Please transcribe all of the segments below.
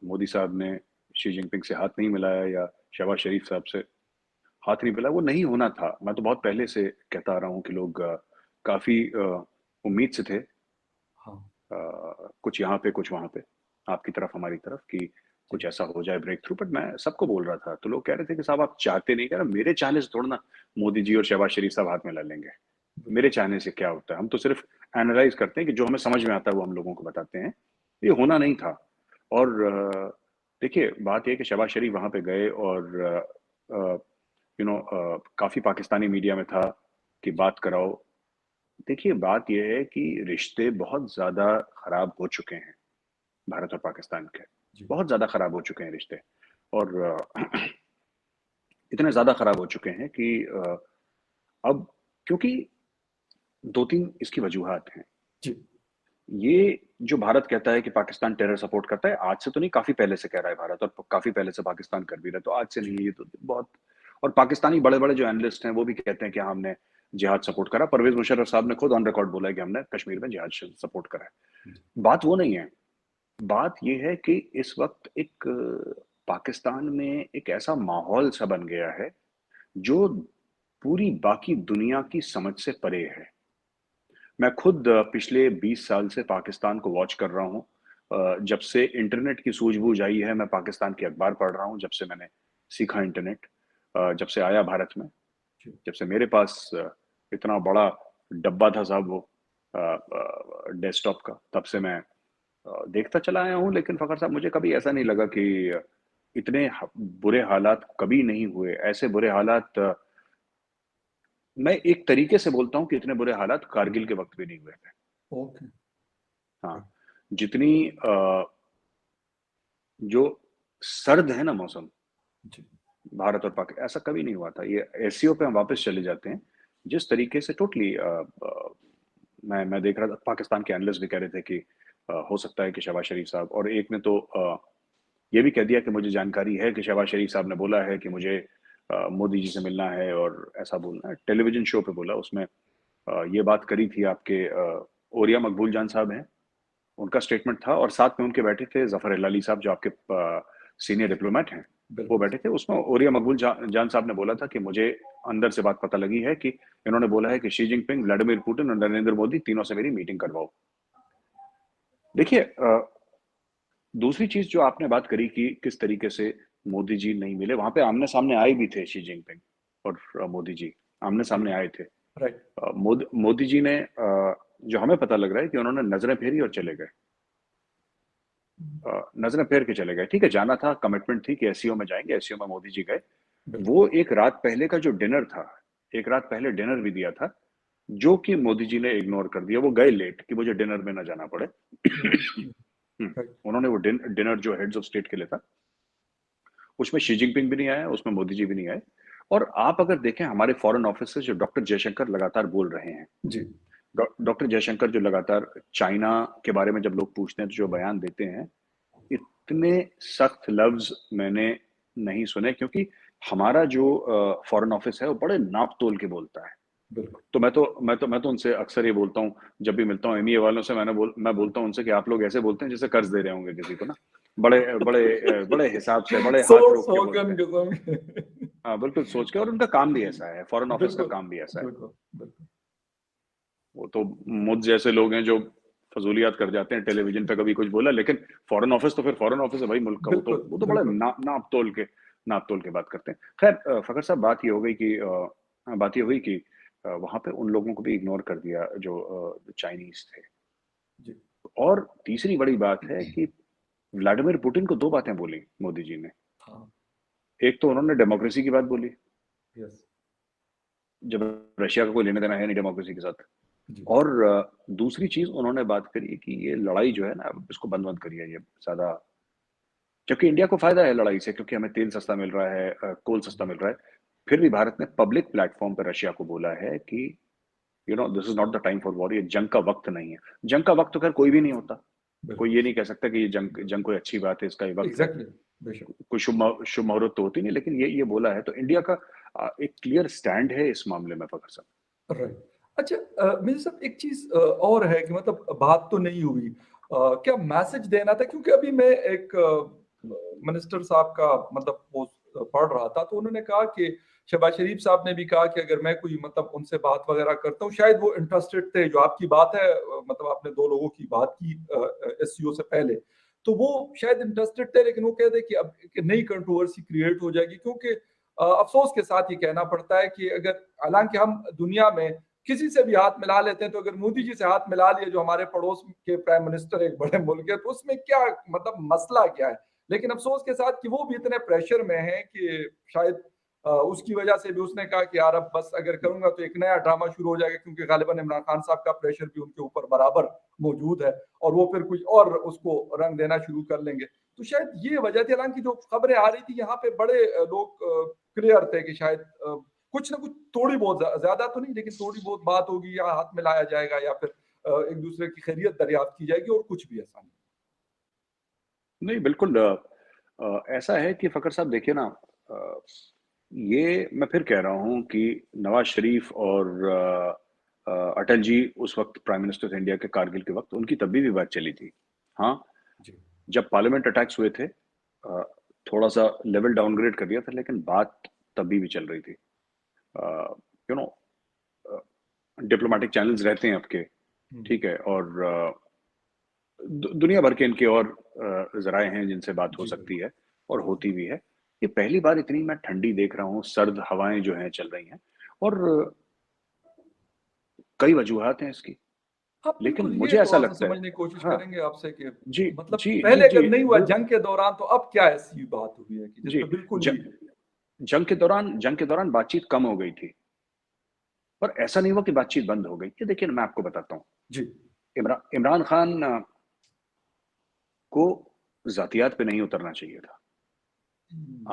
मोदी साहब ने Xi Jinping से हाथ नहीं मिलाया या शहबाज शरीफ साहब से हाथ नहीं मिलाया, वो नहीं होना था। मैं तो बहुत पहले से कहता आ रहा हूँ कि लोग काफ़ी उम्मीद से थे, हाँ। कुछ यहाँ पे, कुछ वहाँ पे, आपकी तरफ, हमारी तरफ, कि जी। कुछ ऐसा हो जाए ब्रेक थ्रू। बट मैं सबको बोल रहा था, तो लोग कह रहे थे कि साहब आप चाहते नहीं। कह रहा मेरे चाहने से थोड़ा ना मोदी जी और शहबाज शरीफ साहब हाथ मिला लेंगे। मेरे बिल्कुल। चाहने से क्या होता है? हम तो सिर्फ एनालाइज करते हैं कि जो हमें समझ में आता है वो हम लोगों को बताते हैं। ये होना नहीं था। और देखिए बात ये है कि शहबाज शरीफ वहाँ पे गए और काफ़ी पाकिस्तानी मीडिया में था कि जी। बात कराओ। देखिए बात ये है कि रिश्ते बहुत ज़्यादा खराब हो चुके हैं भारत और पाकिस्तान के। जी। बहुत ज़्यादा खराब हो चुके हैं रिश्ते। और इतने ज़्यादा खराब हो चुके हैं कि अब क्योंकि 2-3 इसकी वजूहात हैं। जी। ये जो भारत कहता है कि पाकिस्तान टेरर सपोर्ट करता है, आज से तो नहीं, काफ़ी पहले से कह रहा है भारत, और काफ़ी पहले से पाकिस्तान कर भी रहा है, तो आज से जी। नहीं है ये तो बहुत। और पाकिस्तानी बड़े-बड़े जो एनालिस्ट हैं, वो भी कहते हैं कि हाँ, हमने जिहाद सपोर्ट करा। परवेज़ मुशर्रफ साहब ने खुद ऑन रिकॉर्ड बोला है कि हमने कश्मीर में जिहाद सपोर्ट करा है। जी। बात वो नहीं है। बात ये है कि इस वक़्त एक पाकिस्तान में एक ऐसा माहौल सा बन गया है, जो पूरी बाकी दुनिया की समझ से परे है। मैं खुद पिछले 20 साल से पाकिस्तान को वॉच कर रहा हूँ। जब से इंटरनेट की सूझबूझ आई है, मैं पाकिस्तान के अखबार पढ़ रहा हूँ, जब से मैंने सीखा इंटरनेट, जब से आया भारत में, जी। जब से मेरे पास इतना बड़ा डब्बा था साहब वो डेस्कटॉप का, तब से मैं देखता चला आया हूँ। लेकिन फ़खर साहब मुझे कभी ऐसा नहीं लगा कि इतने बुरे हालात कभी नहीं हुए। ऐसे बुरे हालात मैं एक तरीके से बोलता हूँ कि इतने बुरे हालात कारगिल के वक़्त भी नहीं हुए थे। ओके। हाँ, जितनी जो सर्द है ना मौसम, जी। भारत और पाक, ऐसा कभी नहीं हुआ था। ये एससीओ पे हम वापस चले जाते हैं। जिस तरीके से टोटली मैं देख रहा था, पाकिस्तान के एनालिस्ट भी कह रहे थे कि हो सकता है कि शहबाज शरीफ साहब, और एक ने तो ये भी कह दिया कि मुझे जानकारी है कि शहबाज शरीफ साहब ने बोला है कि मुझे मोदी जी से मिलना है और ऐसा बोलना है। टेलीविज़न शो पे बोला, उसमें ये बात करी थी आपके ओरिया मकबूल जान साहब हैं, उनका स्टेटमेंट था, और साथ में उनके बैठे थे ज़फ़र इलाही साहब, जो आपके सीनियर डिप्लोमेट हैं, वो बिल्कुल। बैठे थे। उसमें ओरिया मकबूल जान साहब ने बोला था कि मुझे अंदर से बात पता लगी है कि इन्होंने बोला है कि शी जिनपिंग, व्लादिमीर पुतिन और नरेंद्र मोदी तीनों से मेरी मीटिंग करवाओ। देखिए दूसरी चीज़ जो आपने बात करी कि किस तरीके से मोदी जी नहीं मिले, वहाँ पे आमने-सामने आए भी थे शी जिनपिंग और मोदी जी, जी। आमने-सामने आए थे। राइट। मोदी जी ने जो हमें पता लग रहा है कि उन्होंने नज़रें फेरी और चले गए। नज़रें फेर के चले गए। ठीक है, जाना था, कमिटमेंट थी कि एससीओ में जाएँगे, एससीओ में मोदी जी गए। बिल्कुल। वो एक रात पहले का जो डिनर था, एक रात पहले डिनर भी दिया था, जो कि मोदी जी ने इग्नोर कर दिया। वो गए लेट कि मुझे डिनर में ना जाना पड़े। राइट। उन्होंने वो डिनर जो हेड्स ऑफ स्टेट के लिए था, उसमें शी जिनपिंग भी नहीं आया, उसमें मोदी जी भी नहीं आए। और आप अगर देखें हमारे फॉरेन ऑफिस से जो डॉक्टर जयशंकर लगातार बोल रहे हैं, जी। डॉक्टर जयशंकर जो लगातार चाइना के बारे में जब लोग पूछते हैं तो जो बयान देते हैं, इतने सख्त लफ्ज़ मैंने नहीं सुने, क्योंकि हमारा जो फॉरेन ऑफिस है वो बड़े नाप-तोल के बोलता है। बिल्कुल। तो मैं तो उनसे अक्सर ये बोलता हूँ, जब भी मिलता हूँ एमईए वालों से, मैं बोलता हूँ उनसे कि आप लोग ऐसे बोलते हैं जैसे कर्ज़ दे रहे होंगे किसी को ना। बड़े हिसाब से, बड़े हाथ सोच रोक के बोलते सोचन हैं। कसम। हाँ, बिल्कुल सोच के, और उनका काम भी ऐसा है, फॉरेन ऑफिस का बिल्कुल। काम भी ऐसा है। बिल्कुल। बिल्कुल। वो तो मुझ जैसे लोग हैं जो फजूलियात कर जाते हैं, टेलीविजन पे कभी कुछ बोला, लेकिन फॉरेन ऑफिस तो फिर फॉरेन ऑफिस है भाई मुल्क का। बिल्कुल। वो तो बड़ा बिल्कुल। नाप तोल के बात करते हैं। खैर फखर साहब, बात ये हो गई कि बात ये हुई कि वहां पे उन लोगों को भी इग्नोर कर दिया जो चाइनीज थे। जी। और तीसरी बड़ी बात है कि व्लादिमीर पुतिन को दो बातें बोली मोदी जी ने। हाँ। एक तो उन्होंने डेमोक्रेसी की बात बोली, यस। जब रशिया का कोई लेना देना है नहीं डेमोक्रेसी के साथ। जी। और दूसरी चीज़ उन्होंने बात करी कि ये लड़ाई जो है ना, अब इसको बंद करिए ये ज़्यादा, क्योंकि इंडिया को फ़ायदा है लड़ाई से, क्योंकि हमें तेल सस्ता मिल रहा है, कोल सस्ता जी। मिल रहा है। फिर भी भारत ने पब्लिक प्लेटफ़ॉर्म पे रशिया को बोला है कि this is not the time for war, ये जंग का वक़्त नहीं है। जंग का वक़्त तो ख़ैर कोई भी नहीं होता। कोई बिल्कुल। ये नहीं कह सकता कि ये जंग जंग कोई अच्छी बात है, इसका ये वक़्त है। एग्जैक्टली। बेशक। कोई शुभ मुहूर्त तो होती नहीं, लेकिन ये बोला है, तो इंडिया का एक क्लियर स्टैंड है इस मामले में फ़खर साहब। राइट। अच्छा, मेरे साहब एक चीज़ और है कि मतलब बात तो नहीं हुई। क्या मैसेज देना था? क्योंकि अभी मैं एक मिनिस्टर साहब का मतलब पोस्ट पढ़ रहा था, तो उन्होंने कहा कि शहबाज शरीफ साहब ने भी कहा कि अगर मैं कोई मतलब उनसे बात वगैरह करता हूँ, शायद वो इंटरेस्टेड थे, जो आपकी बात है मतलब आपने 2 लोगों की बात की एससीओ से पहले, तो वो शायद इंटरेस्टेड थे, लेकिन वो कहते हैं कि अब एक नई कंट्रोवर्सी क्रिएट हो जाएगी, क्योंकि अफ़सोस के साथ ये कहना पड़ता है कि अगर हालाँकि हम दुनिया में किसी से भी हाथ मिला लेते हैं, तो अगर मोदी जी से हाथ मिला लिया, जो हमारे पड़ोस के प्राइम मिनिस्टर एक बड़े मुल्क है, तो उसमें क्या मतलब मसला क्या है? लेकिन अफ़सोस के साथ कि वो भी इतने प्रेशर में हैं कि शायद उसकी वजह से भी उसने कहा कि यार अब बस अगर करूँगा तो एक नया ड्रामा शुरू हो जाएगा, क्योंकि गालिबन इमरान खान साहब का प्रेशर भी उनके ऊपर बराबर मौजूद है और वो फिर कुछ और उसको रंग देना शुरू कर लेंगे। तो शायद ये वजह थी, हालाँकि जो खबरें आ रही थी यहाँ पे बड़े लोग क्लियर थे कि शायद कुछ ना कुछ थोड़ी बहुत ज़्यादा तो नहीं, लेकिन थोड़ी बहुत बात होगी या हाथ मिलाया जाएगा या फिर एक-दूसरे की खैरियत दरियाफ्त की जाएगी और कुछ भी ऐसा नहीं। नहीं, बिल्कुल ऐसा है कि फ़खर साहब देखिए ना, अ, ये मैं फिर कह रहा हूँ कि नवाज़ शरीफ और अटल जी उस वक़्त प्राइम मिनिस्टर थे इंडिया के, कारगिल के वक़्त, उनकी तब भी बात चली थी। हाँ, जी। जब पार्लियामेंट अटैक्स हुए थे, थोड़ा-सा लेवल डाउनग्रेड कर दिया था, लेकिन बात तभी भी चल रही थी। You know a, diplomatic channels रहते हैं आपके, हुँ, ठीक है? और दुनिया भर के इनके और ज़राए हैं जिनसे बात हो जी, सकती बिल्कुल। है और होती भी है। ये पहली बार इतनी मैं ठंडी देख रहा हूँ, सर्द हवाएँ जो हैं चल रही हैं और कई वजूहात हैं इसकी, हाँ, लेकिन बिल्कुल, ये मुझे ऐसा थोड़ा-सा लगता है। समझने की कोशिश हाँ, करेंगे आपसे कि जी, मतलब जी, जी, पहले अगर जी, नहीं हुआ जंग के दौरान, तो अब क्या ऐसी बात हुई है कि जी, जिसमें बिल्कुल ज ही जंग के दौरान बातचीत कम हो गई थी, पर ऐसा नहीं हुआ कि बातचीत बंद हो गई। ये देखिए ना, मैं आपको बताता हूँ, जी। इमरान खान को ज़ातियात पे नहीं उतरना चाहिए था। हुँ,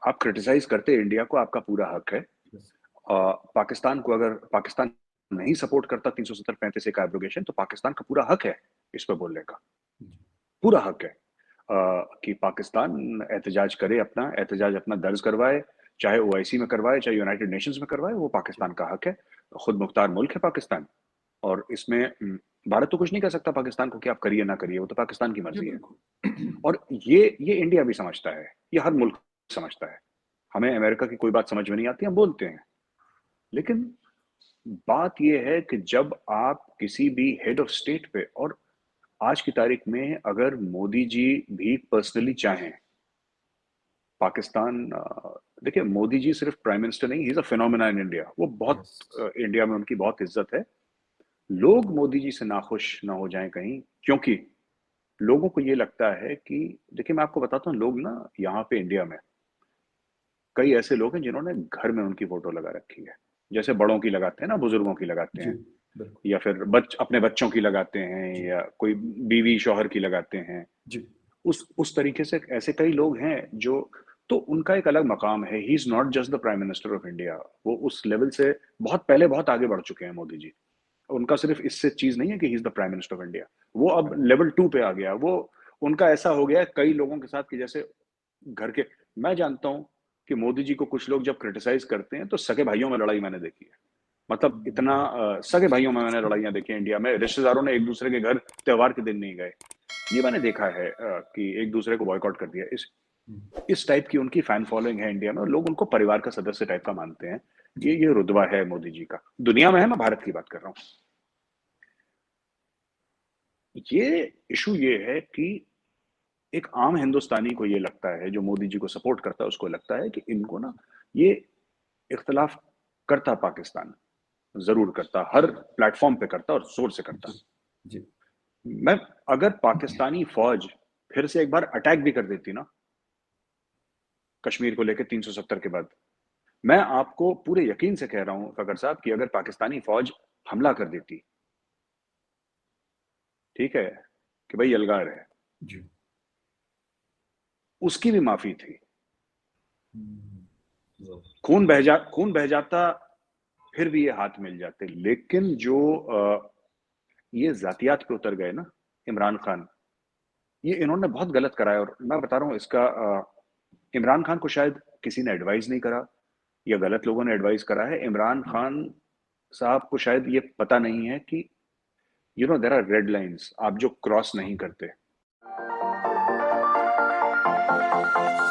आप क्रिटिसाइज़ करते इंडिया को, आपका पूरा हक है। यस। पाकिस्तान को, अगर पाकिस्तान नहीं सपोर्ट करता 370-35 का एब्रोगेशन, तो पाकिस्तान का पूरा हक है इस पे बोलने का, जी, पूरा हक है कि पाकिस्तान एहतजाज अपना दर्ज करवाए, चाहे ओआईसी में करवाए, चाहे यूनाइटेड नेशंस में करवाए, वो जी। पाकिस्तान का हक है। खुद मुख्तार मुल्क है पाकिस्तान, और इसमें भारत तो कुछ नहीं कह सकता पाकिस्तान को कि आप करिए ना करिए, वो तो पाकिस्तान की जी, मर्ज़ी है। बिल्कुल। और ये इंडिया भी समझता है, ये हर मुल्क समझता है। हमें अमेरिका की कोई बात समझ में नहीं आती, हम बोलते हैं। लेकिन बात ये है कि जब आप किसी भी हेड ऑफ स्टेट पे, और आज की तारीख में अगर मोदी जी भी पर्सनली चाहें, पाकिस्तान देखिए, मोदी जी सिर्फ प्राइम मिनिस्टर नहीं, he is a phenomena in India. वो बहुत यस। इंडिया में उनकी बहुत इज़्ज़त है। लोग मोदी जी से नाखुश ना हो जाएँ कहीं, क्योंकि लोगों को ये लगता है कि देखिए, मैं आपको बताता हूँ, लोग ना यहाँ पे इंडिया में कई ऐसे लोग हैं जिन्होंने घर में उनकी फ़ोटो लगा रखी है। जैसे बड़ों की लगाते हैं ना, बुज़ुर्गों की लगाते जी, हैं, बिल्कुल। या फिर अपने बच्चों की लगाते हैं, जी, या कोई बीवी-शौहर की लगाते हैं। जी, उस तरीके से ऐसे कई लोग हैं जो, तो उनका एक अलग मकाम है। He is not just the prime minister of India. वो उस लेवल से बहुत पहले बहुत आगे बढ़ चुके हैं मोदी जी। उनका सिर्फ़ इससे चीज़ नहीं है कि he is the prime minister of India. वो अब राइट। लेवल 2 पे आ गया। वो उनका ऐसा हो गया है कई लोगों के साथ कि जैसे घर के, मैं जानता हूँ कि मोदी जी को कुछ लोग जब क्रिटिसाइज़ करते हैं, तो सगे भाइयों में लड़ाई मैंने देखी है। मतलब इतना हुँ, सगे भाइयों में मैंने लड़ाइयाँ देखी हैं इंडिया में। रिश्तेदारों ने एक-दूसरे के घर त्योहार के दिन नहीं गए। ये मैंने देखा है कि एक-दूसरे को बॉयकॉट कर दिया। हुँ, इस टाइप की उनकी फैन फॉलोइंग है इंडिया में, और लोग उनको परिवार का सदस्य टाइप का मानते हैं। जी, ये रुतबा है मोदी जी का। दुनिया में है, मैं भारत की बात कर रहा हूँ। ये इश्यू ये है कि एक आम हिंदुस्तानी को ये लगता है, जो मोदी जी को सपोर्ट करता है, उसको लगता है कि इनको ना, ये इख्तिलाफ करता पाकिस्तान, ज़रूर करता, हर प्लेटफ़ॉर्म पे करता और ज़ोर से करता। जी, जी, मैं अगर पाकिस्तानी फ़ौज फिर से एक बार अटैक भी कर देती ना, कश्मीर को लेके 370 के बाद, मैं आपको पूरे यकीन से कह रहा हूँ फ़खर साहब, कि अगर पाकिस्तानी फ़ौज हमला कर देती, ठीक है? कि भई यलगार है, जी। उसकी भी माफ़ी थी। हुँ, ज़रूर। खून बह जाता, फिर भी ये हाथ मिल जाते। लेकिन जो ये ज़ातियात पे उतर गए ना, इमरान खान, ये इन्होंने बहुत गलत करा है। और मैं बता रहा हूँ इसका, इमरान खान को शायद किसी ने एडवाइस नहीं करा, या गलत लोगों ने एडवाइस करा है। इमरान हुँ, खान साहब को शायद ये पता नहीं है कि देयर आर रेड लाइन्स, आप जो क्रॉस नहीं करते। है।